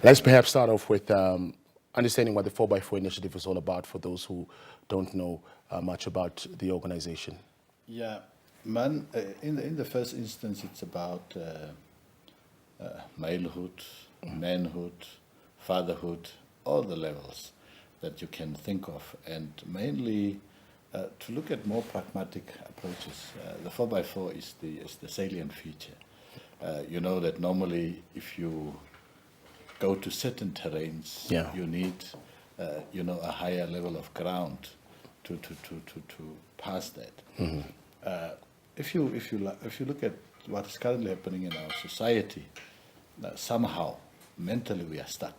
Let's perhaps start off with understanding what the 4x4 initiative is all about for those who don't know much about the organization. Yeah, man. In the first instance, it's about malehood, manhood, fatherhood, all the levels that you can think of, and mainly to look at more pragmatic approaches. The 4x4 is the salient feature. You know that normally if you go to certain terrains, Yeah. you need a higher level of ground to pass that. If you look at what is currently happening in our society, somehow mentally we are stuck,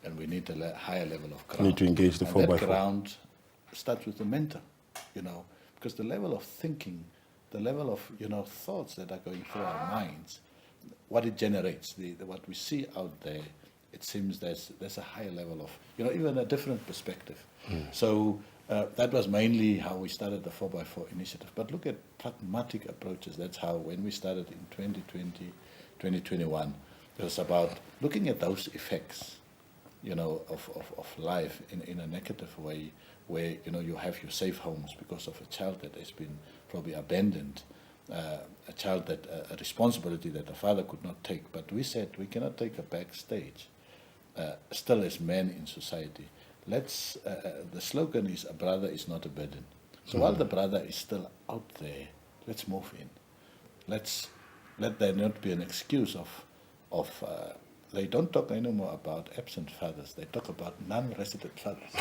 and we need a higher level of ground. Need to engage the and 4x4. That ground starts with the mental, because the level of thinking, the level of thoughts that are going through our minds, what it generates, what we see out there, it seems there's a higher level of even a different perspective. So that was mainly how we started the 4x4 initiative. But look at pragmatic approaches. That's how, when we started in 2020, 2021, it was about looking at those effects, of life in a negative way, where you have your safe homes because of a child that has been probably abandoned, a child that a responsibility that the father could not take. But we said we cannot take a backstage. Still, as men in society, let's. The slogan is, "A brother is not a burden." So while the brother is still out there, let's move in. Let there not be an excuse of. They don't talk anymore about absent fathers. They talk about non-resident fathers.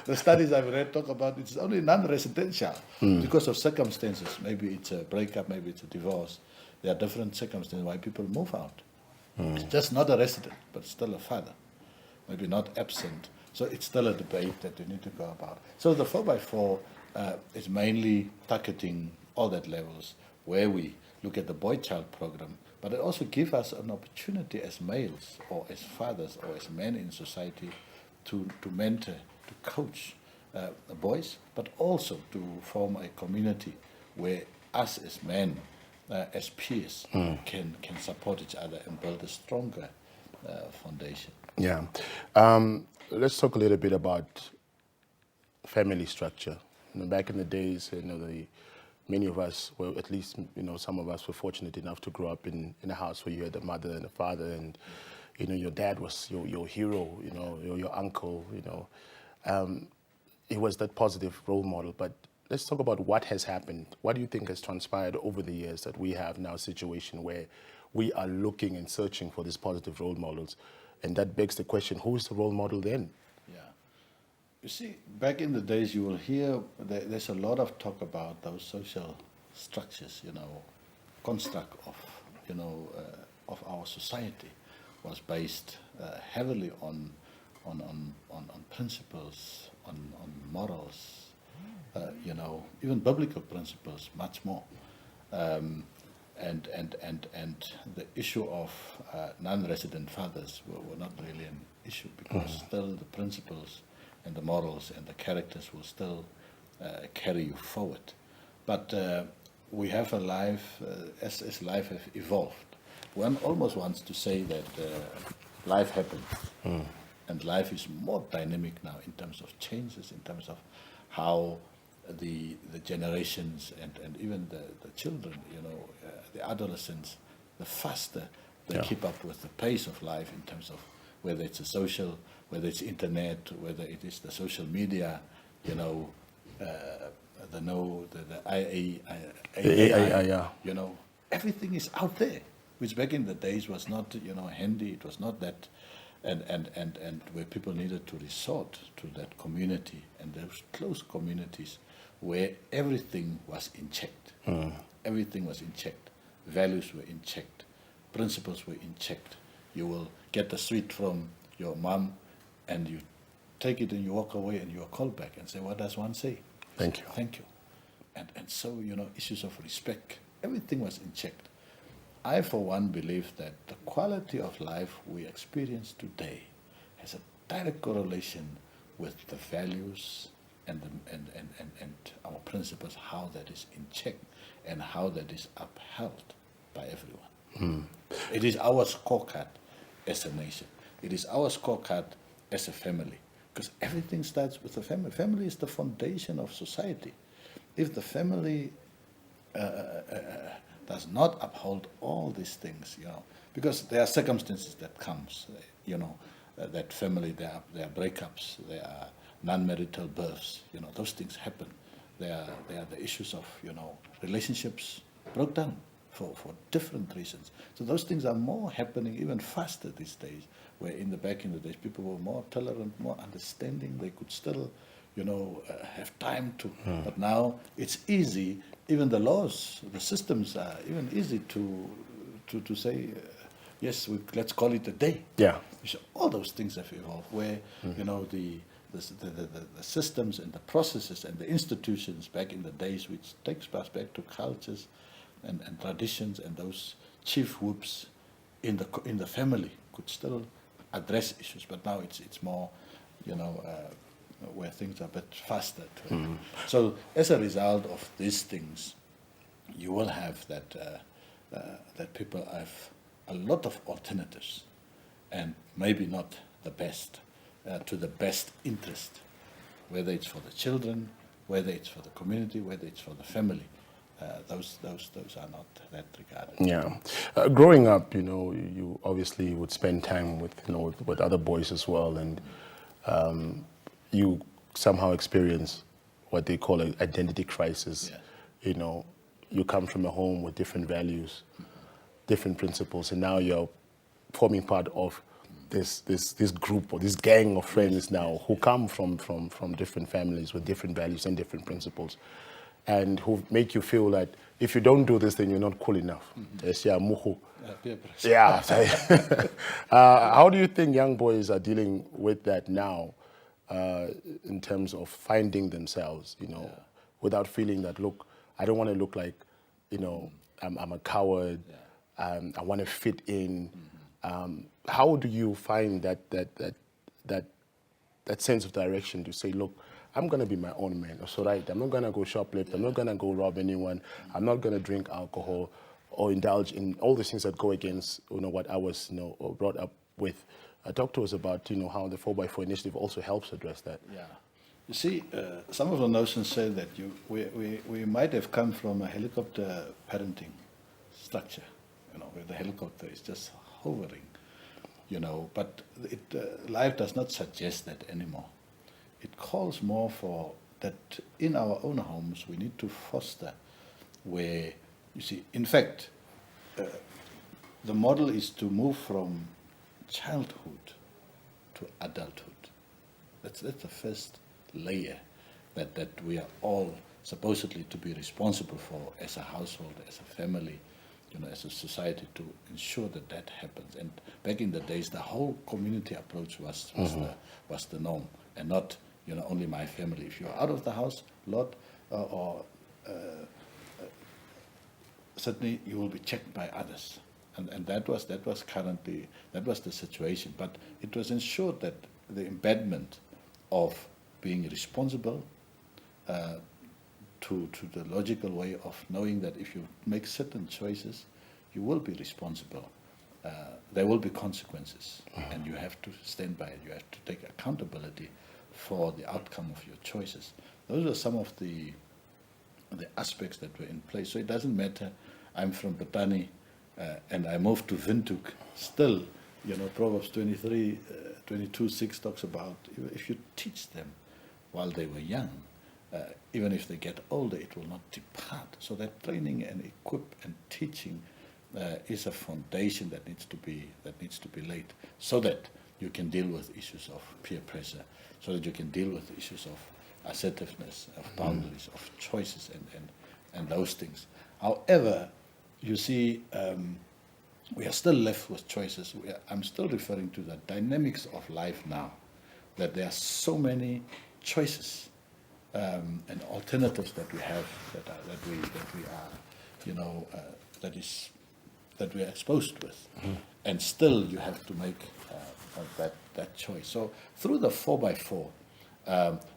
The studies I've read talk about it's only non-residential because of circumstances. Maybe it's a breakup, maybe it's a divorce. There are different circumstances why people move out. It's just not a resident, but still a father. Maybe not absent. So it's still a debate that you need to go about. So the 4x4 is mainly targeting all that levels, where we look at the boy-child program, but it also gives us an opportunity as males or as fathers or as men in society to mentor, to coach the boys, but also to form a community where us as men, as peers, can support each other and build a stronger foundation. Yeah. Let's talk a little bit about family structure. Back in the days, many of us, well, at least, some of us were fortunate enough to grow up in a house where you had a mother and a father, and, your dad was your hero, your uncle, he was that positive role model. But let's talk about what has happened. What do you think has transpired over the years that we have now a situation where we are looking and searching for these positive role models? And that begs the question, who is the role model then? Yeah. You see, back in the days, you will hear there's a lot of talk about those social structures, construct of our society was based heavily on principles, on morals, even biblical principles, much more. And the issue of non-resident fathers were not really an issue, because still the principles and the morals and the characters will still carry you forward. But we have a life, as life has evolved. One almost wants to say that life happened, and life is more dynamic now in terms of changes, in terms of how the generations and even the children, the adolescents, the faster they keep up with the pace of life in terms of whether it's a social, whether it's internet, whether it is the social media, the AI, yeah. Everything is out there, which back in the days was not, handy. It was not that, and where people needed to resort to that community and those close communities where everything was in check. Everything was in check. Values were in check. Principles were in check. You will get the sweet from your mom, and you take it and you walk away and you are called back and say, what does one say? Thank you. Thank you. And so, issues of respect, everything was in check. I, for one, believe that the quality of life we experience today has a direct correlation with the values and our principles, how that is in check and how that is upheld by everyone. It is our scorecard as a nation. It is our scorecard as a family, because everything starts with the family. Family is the foundation of society. If the family does not uphold all these things, because there are circumstances that comes, that family, there are breakups, there are non-marital births, those things happen. There are the issues of, relationships broke down for different reasons. So those things are more happening even faster these days, where back in the days, people were more tolerant, more understanding. They could still, have time to, but now it's easy. Even the laws, the systems are even easy to say, yes, let's call it a day. Yeah. So all those things have evolved, where the systems and the processes and the institutions back in the days, which takes us back to cultures and traditions, and those chief whoops in the family could still address issues. But now it's more, where things are a bit faster. So as a result of these things, you will have that people have a lot of alternatives, and maybe not the best, to the best interest, whether it's for the children, whether it's for the community, whether it's for the family. Those are not that regarded. Yeah. Growing up, you obviously would spend time with other boys as well, and you somehow experience what they call an identity crisis. Yeah. You come from a home with different values, different principles, and now you're forming part of this group or this gang of friends now who come from different families with different values and different principles, and who make you feel that if you don't do this, then you're not cool enough. Yeah. How do you think young boys are dealing with that now, in terms of finding themselves, without feeling that, look, I don't want to look like, I'm a coward. Yeah. I want to fit in. How do you find that sense of direction to say, look, I'm going to be my own man. So right, I'm not going to go shoplift. I'm not going to go rob anyone. I'm not going to drink alcohol or indulge in all these things that go against, what I was, brought up with. Talk to us about, how the 4x4 initiative also helps address that. Yeah. You see, some of the notions say that we might have come from a helicopter parenting structure, where the helicopter is just hovering, but life does not suggest that anymore. It calls more for that in our own homes we need to foster where, you see, in fact, the model is to move from childhood to adulthood. That's the first layer that we are all supposedly to be responsible for as a household, as a family, as a society, to ensure that happens. And back in the days, the whole community approach was the norm, and not only my family. If you're out of the house, certainly you will be checked by others. And that was the situation. But it was ensured that the embedment of being responsible, to the logical way of knowing that if you make certain choices, you will be responsible. There will be consequences, and you have to stand by it. You have to take accountability for the outcome of your choices. Those are some of the aspects that were in place. So it doesn't matter, I'm from Botani, and I moved to Windhoek. Still, Proverbs 22:6 talks about, if you teach them while they were young, even if they get older, it will not depart. So that training and equip and teaching is a foundation that needs to be laid, so that you can deal with issues of peer pressure, so that you can deal with issues of assertiveness, of boundaries, of choices, and those things. However, you see, we are still left with choices. I'm still referring to the dynamics of life now, that there are so many choices and alternatives that we have, that we are exposed with, and still you have to make that choice. So through the 4x4,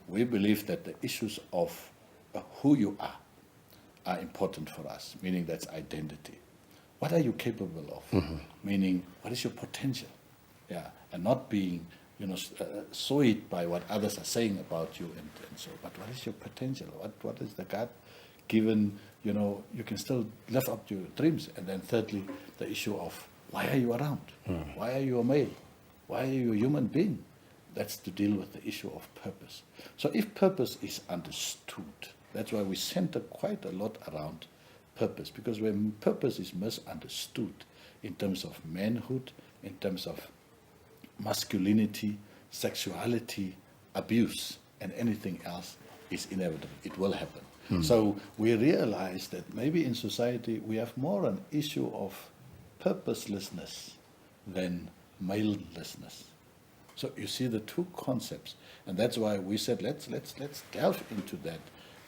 we believe that the issues of who you are important for us, meaning that's identity. What are you capable of? Meaning, what is your potential? Yeah, and not being, swayed by what others are saying about you, and so. But what is your potential? What is the God given? You can still live up to your dreams. And then thirdly, the issue of why are you around? Why are you a male? Why are you a human being? That's to deal with the issue of purpose. So if purpose is understood, that's why we center quite a lot around purpose, because when purpose is misunderstood in terms of manhood, in terms of masculinity, sexuality, abuse, and anything else is inevitable. It will happen. So we realize that maybe in society we have more an issue of purposelessness than maleness. So you see the two concepts, and that's why we said let's delve into that,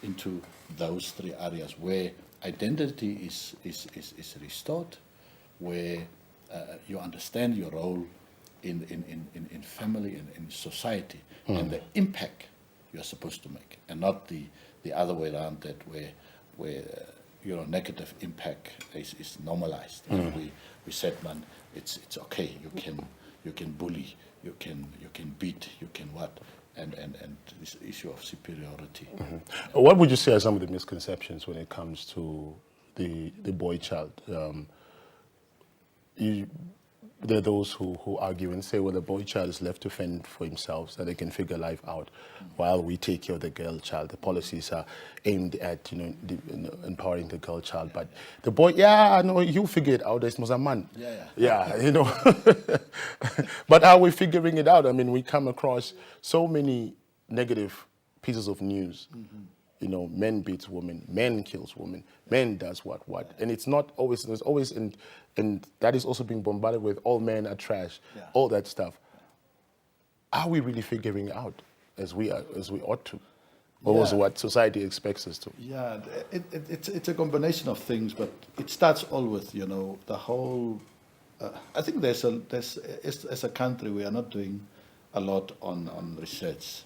into those three areas where identity is restored, where you understand your role in family and in society, and the impact you're supposed to make, and not the other way around, that where negative impact is normalized. And we said, man, it's okay. You can bully, you can beat, you can what, and this issue of superiority. What would you say are some of the misconceptions when it comes to the boy child? There are those who argue and say, well, the boy child is left to fend for himself so they can figure life out, while we take care of the girl child. The policies are aimed at empowering the girl child, but the boy, you figure it out. There's a man. But how are we figuring it out? I mean, we come across so many negative pieces of news. Men beats women, men kills women, men does what, and it's not always. There's always, and that is also being bombarded with all men are trash, all that stuff. Are we really figuring it out as we ought to, or was what society expects us to? Yeah, it's a combination of things, but it starts all with the whole. I think as a country we are not doing a lot on research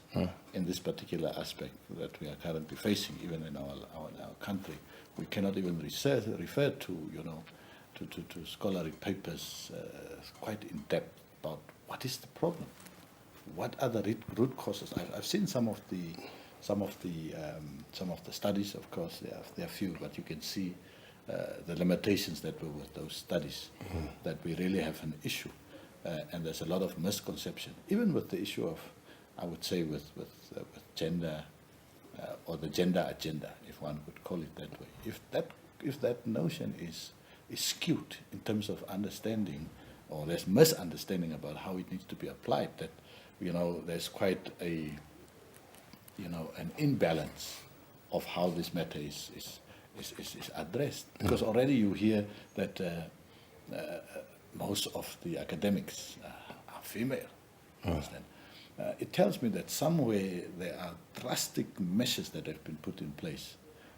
in this particular aspect that we are currently facing, even in our country. We cannot even refer to to scholarly papers quite in depth about what is the problem, what are the root causes. I've seen some of the studies. Of course, there are few, but you can see the limitations that were with those studies. That we really have an issue. And there's a lot of misconception, even with the issue of, I would say, with gender or the gender agenda, if one could call it that way. If that notion is skewed in terms of understanding, or there's misunderstanding about how it needs to be applied, that there's quite an imbalance of how this matter is addressed. Because already you hear that. Most of the academics are female. Understand? It tells me that somewhere there are drastic measures that have been put in place,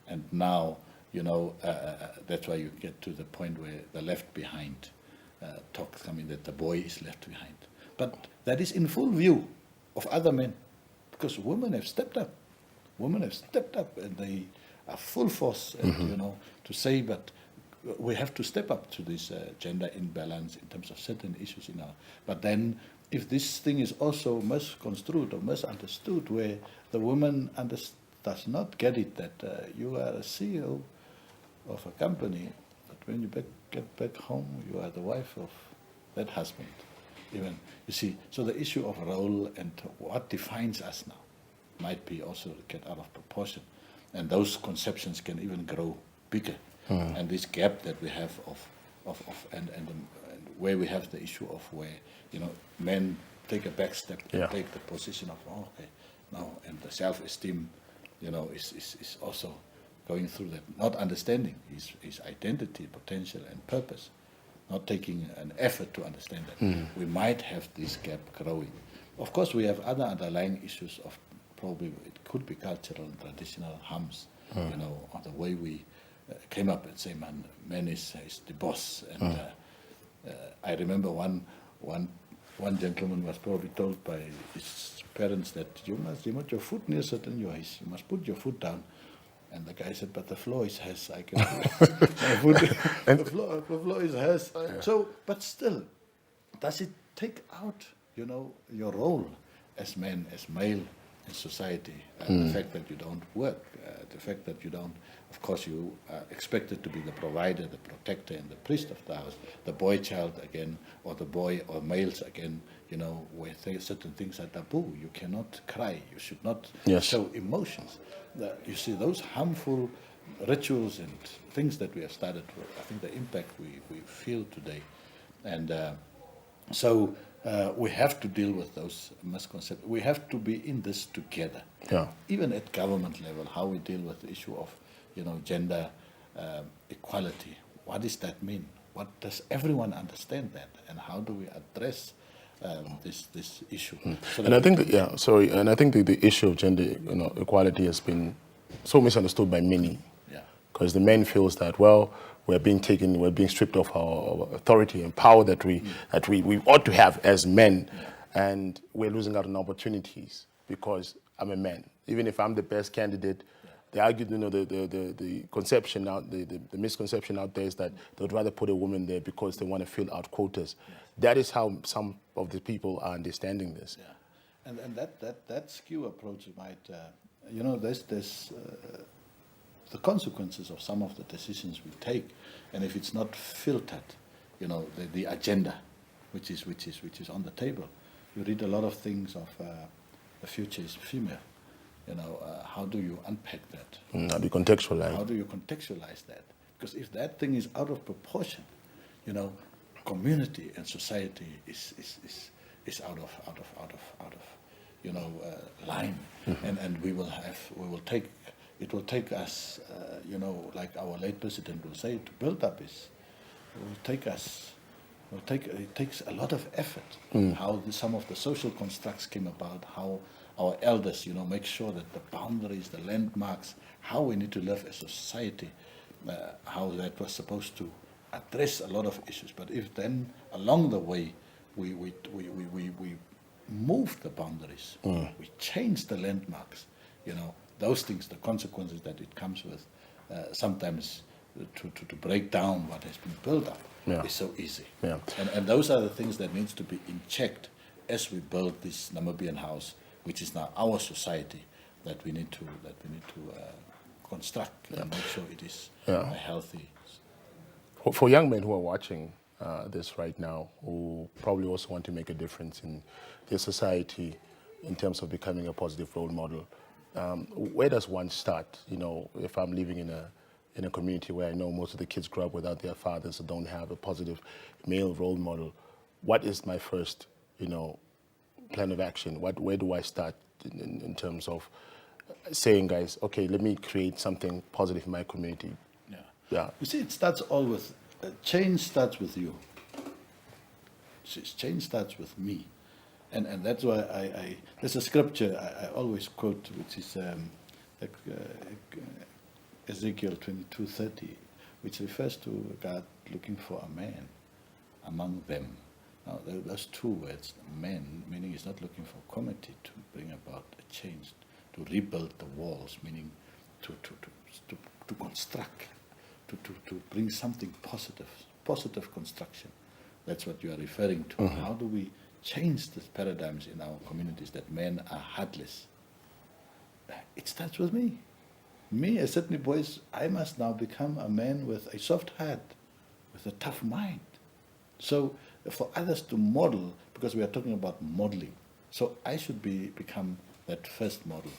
and now that's why you get to the point where the left behind talks coming, that the boy is left behind. But that is in full view of other men, because women have stepped up. Women have stepped up, and they are full force, to say, but we have to step up to this gender imbalance in terms of certain issues in our. But then, if this thing is also misconstrued or misunderstood, where the woman does not get it, that you are a CEO of a company, but when you get back home, you are the wife of that husband. Even you see, so the issue of role and what defines us now might be also get out of proportion, and those conceptions can even grow bigger. And this gap that we have and where we have the issue of where men take a back step and take the position of now, and the self-esteem is also going through that, not understanding his identity, potential, and purpose, not taking an effort to understand that. We might have this gap growing. Of course, we have other underlying issues of probably it could be cultural and traditional harms, or the way we came up and say, man is the boss. And I remember one gentleman was probably told by his parents that you must your foot near certain ways, you must put your foot down. And the guy said, but the floor is hers. I can my foot, the floor is hers. So, but still, does it take out, your role as men, as male in society. The fact that you don't work, the fact that you don't, of course, you are expected to be the provider, the protector, and the priest of the house. The boy child again, or the boy or males again, where certain things are taboo. You cannot cry. You should not Yes. show emotions. You see, those harmful rituals and things that we have started with, I think the impact we feel today. And so we have to deal with those misconceptions. We have to be in this together. Yeah. Even at government level, how we deal with the issue of, gender equality. What does that mean? What does everyone understand that? And how do we address this issue? So And I think and I think the issue of gender equality has been so misunderstood by many. Yeah. Because the men feels that, well, we're being stripped of our authority and power that we ought to have as men, and we're losing out on opportunities because I'm a man. Even if I'm the best candidate, they argue, the conception out, the misconception out there is that they would rather put a woman there because they want to fill out quotas. That is how some of the people are understanding this. Yeah, and that skew approach might, there's the consequences of some of the decisions we take, and if it's not filtered, the agenda, which is on the table. You read a lot of things of the future is female. How do you unpack that? How do you contextualize? How do you contextualize that? Because if that thing is out of proportion, community and society is out of line, and it will take us, like our late president will say, to build up it takes a lot of effort. How some of the social constructs came about, how our elders, make sure that the boundaries, the landmarks, how we need to live as a society, how that was supposed to address a lot of issues. But if then along the way we move the boundaries, we change the landmarks, those things, the consequences that it comes with, sometimes to break down what has been built up is so easy. Yeah. And those are the things that needs to be injected as we build this Namibian house, which is now our society, that we need to construct and make sure it is a healthy. For young men who are watching this right now, who probably also want to make a difference in their society in terms of becoming a positive role model, where does one start? If I'm living in a community where I know most of the kids grow up without their fathers or don't have a positive male role model, what is my first, plan of action? Where do I start in terms of saying, guys, okay, let me create something positive in my community? Yeah. You see, it starts all with change. Starts with you. Change starts with me, and that's why I there's a scripture I always quote, which is Ezekiel 22:30, which refers to God looking for a man among them. Now, those two words, man, meaning he's not looking for committee to bring about a change, to rebuild the walls, meaning to construct, to bring something positive construction. That's what you are referring to. Mm-hmm. How do we change the paradigms in our communities that men are heartless? It starts with me. Me, as Sydney boys, I must now become a man with a soft heart, with a tough mind. So for others to model, because we are talking about modeling, so I should become that first model,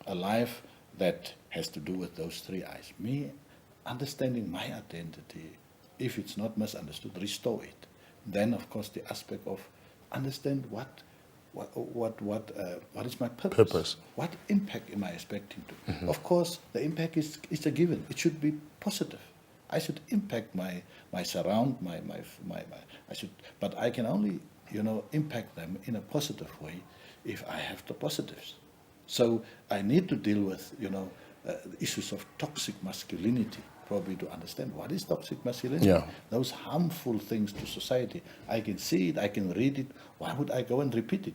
a life that has to do with those three I's. Me understanding my identity, if it's not misunderstood, restore it. Then, of course, the aspect of understand what is my purpose? What impact am I expecting to? Mm-hmm. Of course, the impact is a given. It should be positive. I should impact my surround, I should, but I can only, impact them in a positive way if I have the positives. So I need to deal with, issues of toxic masculinity, probably to understand what is toxic masculinity. Yeah. Those harmful things to society. I can see it, I can read it. Why would I go and repeat it?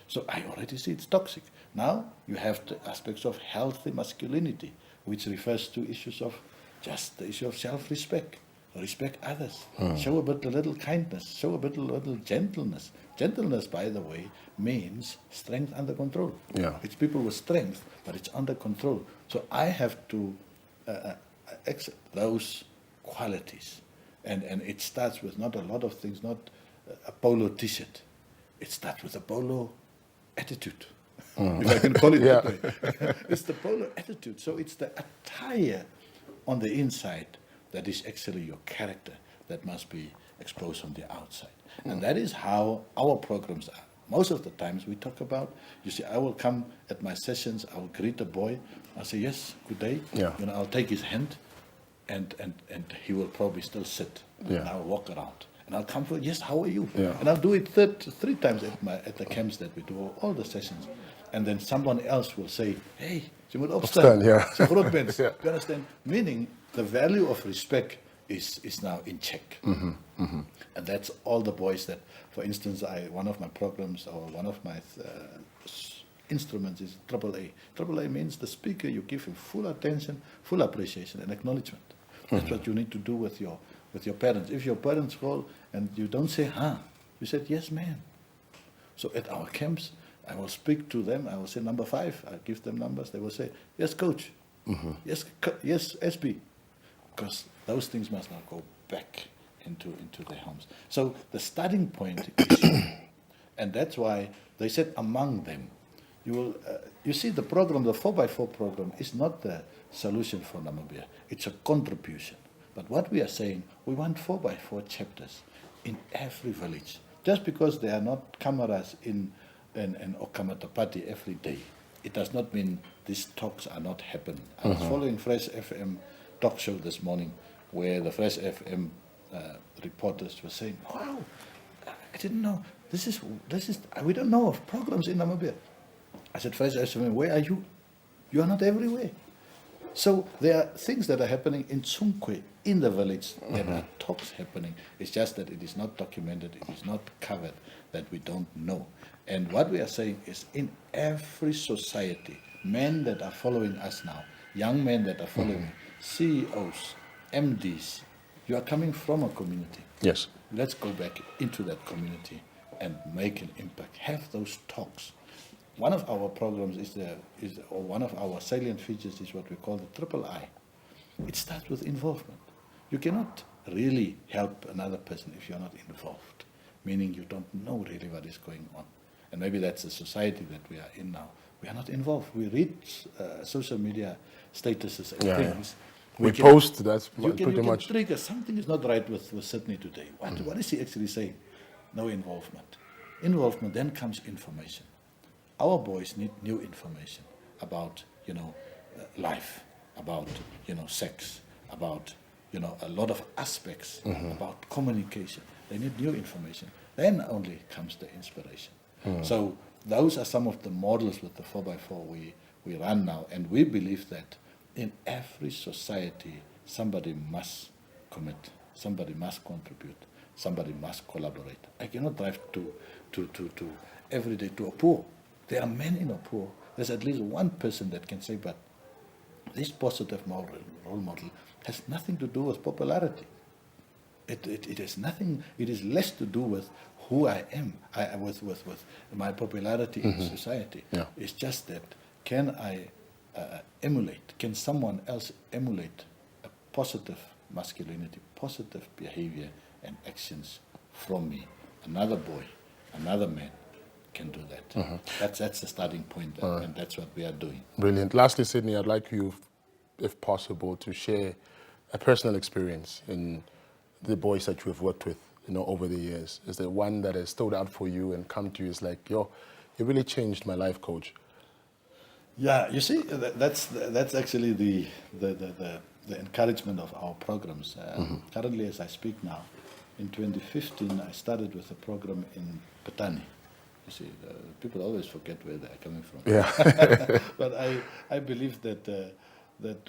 So I already see it's toxic. Now you have the aspects of healthy masculinity, which refers to issues of just the issue of self-respect, respect others, show a little kindness, show a little gentleness. Gentleness, by the way, means strength under control. Yeah. It's people with strength, but it's under control. So I have to accept those qualities. And it starts with not a lot of things, not a polo t-shirt. It starts with a polo attitude, if I can call it that way. It's the polo attitude. So it's the attire on the inside that is actually your character that must be exposed on the outside. And that is how our programs are. Most of the times we talk about, you see, I will come at my sessions, I will greet a boy, I'll say, yes, good day. Yeah. You know, I'll take his hand, and he will probably still sit. Yeah. And I'll walk around. And I'll come for, yes, how are you? Yeah. And I'll do it three times at the camps that we do, all the sessions. And then someone else will say, hey, you moet opstaan. Yeah. So groot mens. Yeah. You understand? Meaning the value of respect is now in check. And that's all the boys that, for instance, one of my programs or one of my instruments is AAA. AAA means the speaker, you give him full attention, full appreciation and acknowledgement. That's what you need to do with your parents. If your parents call and you don't say, you said, yes, ma'am. So at our camps, I will speak to them. I will say number 5. I give them numbers. They will say, yes, coach. Yes, yes, SB. Because those things must now go back into their homes. So the starting point is you. And that's why they said among them. You see the program, the 4x4 program, is not the solution for Namibia. It's a contribution. But what we are saying, we want 4x4 chapters in every village. Just because there are not cameras in Okamatapati every day, it does not mean these talks are not happening. I was following Fresh FM talk show this morning where the Fresh FM reporters were saying, wow, I didn't know, this is we don't know of programs in Namibia. I said, Fresh FM, where are you? You are not everywhere. So there are things that are happening in Tsunkwe, in the village. There are talks happening. It's just that it is not documented, it is not covered, that we don't know. And what we are saying is in every society, men that are following us now, young men that are following, CEOs, MDs, you are coming from a community. Yes. Let's go back into that community and make an impact. Have those talks. One of our programs or one of our salient features is what we call the triple I. It starts with involvement. You cannot really help another person if you're not involved, meaning you don't know really what is going on. And maybe that's the society that we are in now. We are not involved. We read social media statuses and things. We post, that's You pretty can much. trigger, something is not right with Sydney today. What is he actually saying? No involvement. Involvement, then comes information. Our boys need new information about, life, about, sex, about, a lot of aspects, about communication. They need new information. Then only comes the inspiration. So those are some of the models with the 4x4 we run now. And we believe that in every society, somebody must commit, somebody must contribute, somebody must collaborate. I cannot drive to every day to a poor. There are men in a poor. There's at least one person that can say, but this positive role model has nothing to do with popularity. It has nothing. It is less to do with who I am, with my popularity in society. Yeah. It's just that can I emulate? Can someone else emulate a positive masculinity, positive behavior and actions from me? Another boy, another man can do that. That's the starting point, and that's what we are doing. Brilliant. Lastly, Sydney, I'd like you, if possible, to share a personal experience in the boys that you have worked with, over the years. Is there one that has stood out for you and come to you as like, it really changed my life, coach? Yeah, you see, that's actually the encouragement of our programs. Currently, as I speak now, in 2015, I started with a program in Patani. You see, people always forget where they're coming from. Yeah. But I believe that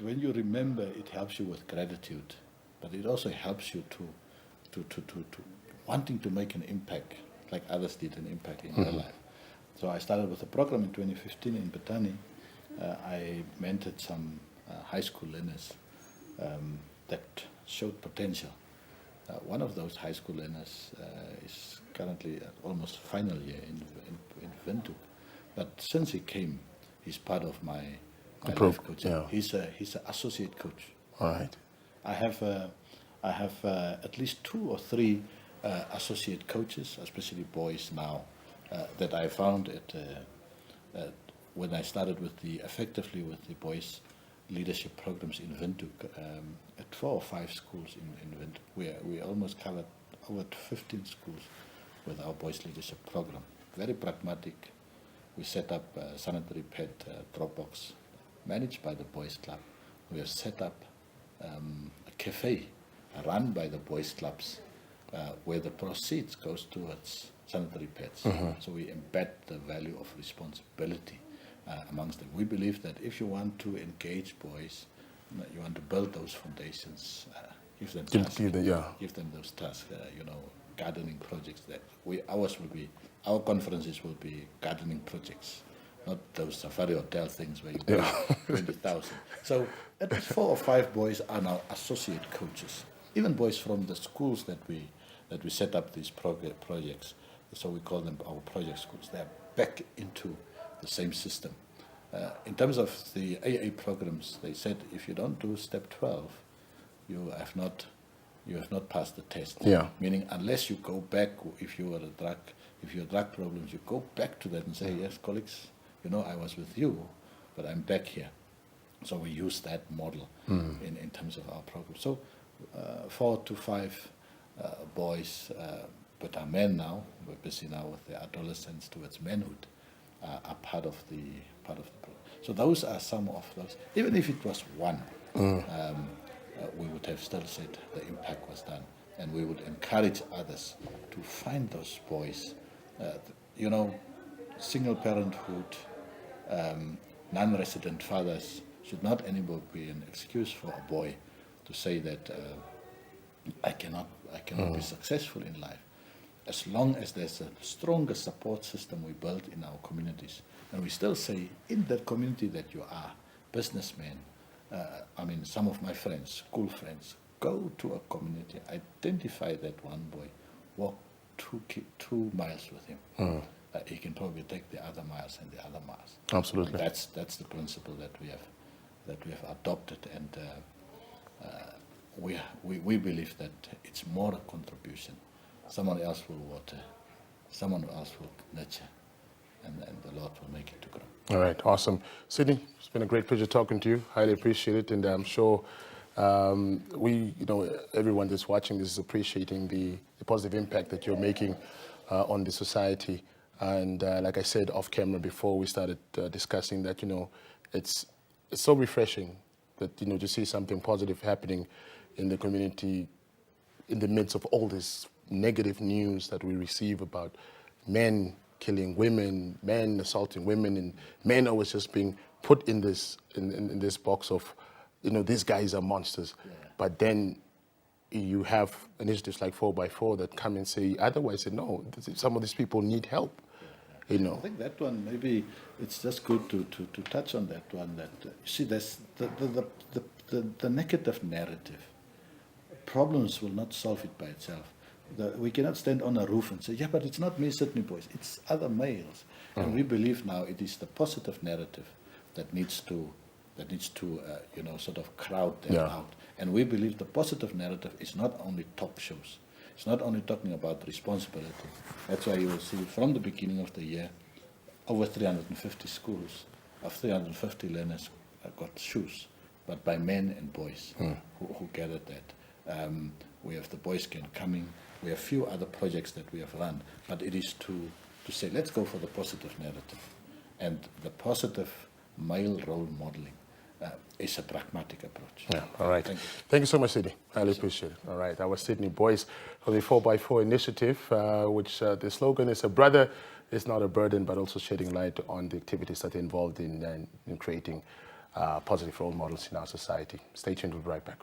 when you remember, it helps you with gratitude, but it also helps you to wanting to make an impact, like others did an impact in their life. So I started with a program in 2015 in Patani. I mentored some high school learners that showed potential. One of those high school learners is currently at almost final year in Windhoek. But since he came, he's part of my life coaching. Yeah. He's an associate coach. All right. I have at least 2 or 3 associate coaches, especially boys now, that I found when I started effectively with the boys leadership programs in Windhoek, at 4 or 5 schools in Windhoek. We almost covered over 15 schools with our boys leadership program. Very pragmatic. We set up a sanitary pad drop box managed by the boys club. We have set up a cafe run by the boys clubs where the proceeds goes towards sanitary pads. So we embed the value of responsibility amongst them. We believe that if you want to engage boys, you want to build those foundations, give them tasks, give them those tasks, gardening projects. Our conferences will be gardening projects, not those safari hotel things where you pay 20,000. So at least 4 or 5 boys are now associate coaches. Even boys from the schools that we set up these projects, so we call them our project schools. They are back into the same system. In terms of the AA programs, they said if you don't do step 12, you have not passed the test. Yeah. Meaning unless you go back, if you're drug problems, you go back to that and say, yes, colleagues, I was with you, but I'm back here. So we use that model in terms of our program. So 4 to 5 boys, but are men now. We're busy now with the adolescents towards manhood. Are part of the program. So those are some of those. Even if it was one, we would have still said the impact was done, and we would encourage others to find those boys. Single parenthood, non-resident fathers should not anymore be an excuse for a boy to say that I cannot be successful in life. As long as there's a stronger support system we build in our communities, and we still say in that community that you are, businessmen, some of my friends, school friends, go to a community, identify that one boy, walk 2 miles with him. He can probably take the other miles and the other miles. Absolutely. And that's the principle that we have adopted, and we believe that it's more a contribution. Someone else will water, someone else will nurture, and the Lord will make it to grow. All right, awesome. Sydney, it's been a great pleasure talking to you. Highly appreciate it, and I'm sure everyone that's watching this is appreciating the positive impact that you're making on the society. And like I said off camera before we started discussing that, it's so refreshing that, to see something positive happening in the community in the midst of all this negative news that we receive about men killing women, men assaulting women, and men always just being put in this box of, these guys are monsters. Yeah. But then you have initiatives like 4x4 that come and say otherwise. Say no, some of these people need help. I think that one, maybe it's just good to touch on that one. That you see, there's the negative narrative. Problems will not solve it by itself. We cannot stand on a roof and say, yeah, but it's not me, Sydney boys, it's other males. And we believe now it is the positive narrative that needs to sort of crowd that out. And we believe the positive narrative is not only talk shows. It's not only talking about responsibility. That's why you will see from the beginning of the year, over 350 schools of 350 learners got shoes, but by men and boys who gathered that. We have the Boys Can coming. We have a few other projects that we have run, but it is to say, let's go for the positive narrative. And the positive male role modeling is a pragmatic approach. Yeah, all right. Thank you so much, Sydney. Highly appreciate it. All right, that was Sydney Boyce of the 4x4 initiative, which the slogan is, a brother is not a burden, but also shedding light on the activities that are involved in creating positive role models in our society. Stay tuned, we'll be right back.